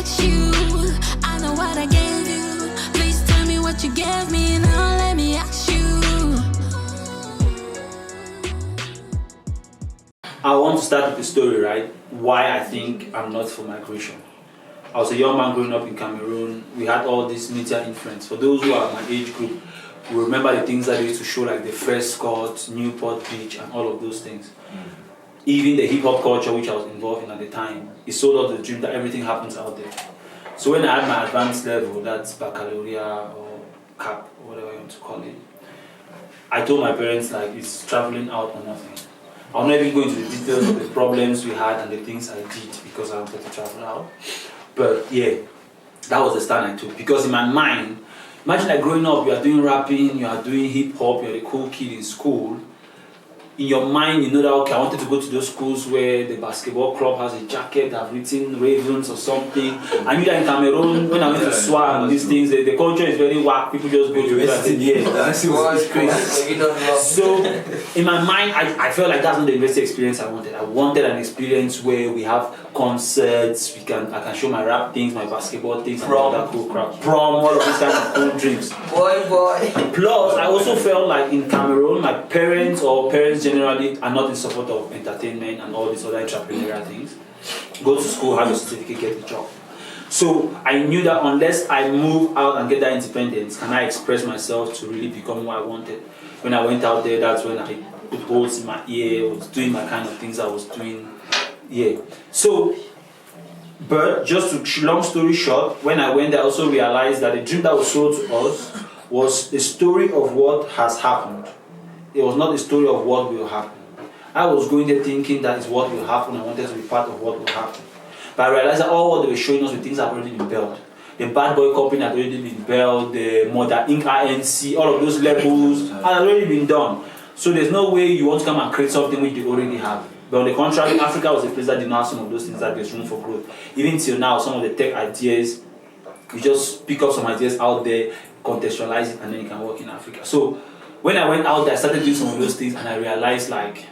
ask you. I know what I gave you. Please tell me what you gave me. Now let me ask you. I want to start with the story, right? Why I think I'm not for migration. I was a young man growing up in Cameroon. We had all this media influence. For those who are my age group, we remember the things that they used to show, like the Fresh Scott, Newport Beach, and all of those things. Even the hip hop culture, which I was involved in at the time, it sold out the dream that everything happens out there. So when I had my advanced level, that's baccalaureate or CAP, or whatever you want to call it, I told my parents, like, it's traveling out or nothing. I'll not even go into the details of the problems we had and the things I did because I wanted to travel out. But yeah, that was the stand I took. Because in my mind, imagine like growing up, you are doing rapping, you are doing hip hop, you're the cool kid in school. In your mind, you know that, okay, I wanted to go to those schools where the basketball club has a jacket that have written Ravens or something. I knew that in Cameroon, when I went to SWA and these things, the culture is very whack. People just go to it and say, yeah, it's crazy. So, in my mind, I felt like that's not the university experience I wanted. I wanted an experience where we have concerts, I can show my rap things, my basketball things, and all that cool crap. Prom, all of these kind of cool dreams. Boy. Plus, I also felt like in Cameroon, my parents generally are not in support of entertainment and all these other entrepreneurial things. Go to school, have a certificate, get a job. So I knew that unless I move out and get that independence, can I express myself to really become what I wanted. When I went out there, that's when I put holes in my ear, was doing my kind of things I was doing. Yeah. So, but just to long story short, when I went there, I also realized that the dream that was sold to us was a story of what has happened. It was not a story of what will happen. I was going there thinking that is what will happen. I wanted to be part of what will happen. But I realized that all what they were showing us were things that have already been built. The Bad Boy company had already been built, the Mother Inc. INC, all of those levels had already been done. So there's no way you want to come and create something which they already have. But on the contrary, Africa was a place that did not have some of those things that there's room for growth. Even till now, some of the tech ideas, you just pick up some ideas out there, contextualize it, and then you can work in Africa. So when I went out there, I started doing some of those things, and I realized, like,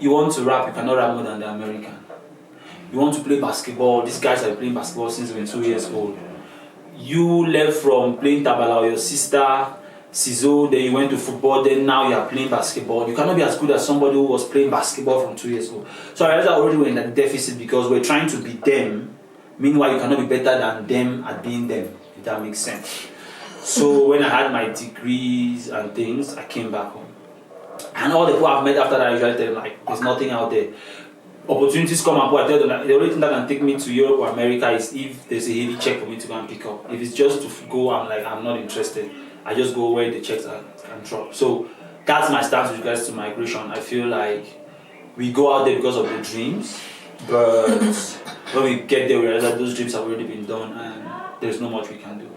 you want to rap, you cannot rap more than the American. You want to play basketball, these guys have been playing basketball since they were 2 years old. You left from playing tabala with your sister, Cizo, then you went to football, then now you are playing basketball. You cannot be as good as somebody who was playing basketball from 2 years old. So I realized I already were in that deficit because we're trying to be them. Meanwhile, you cannot be better than them at being them, if that makes sense. So when I had my degrees and things, I came back home. And all the people I've met after that, I usually tell them, like, there's nothing out there. Opportunities come up, I tell them that the only thing that can take me to Europe or America is if there's a heavy check for me to go and pick up. If it's just to go, I'm not interested. I just go where the checks can drop. So that's my stance with regards to migration. I feel like we go out there because of the dreams, but when we get there, we realize that those dreams have already been done and there's not much we can do.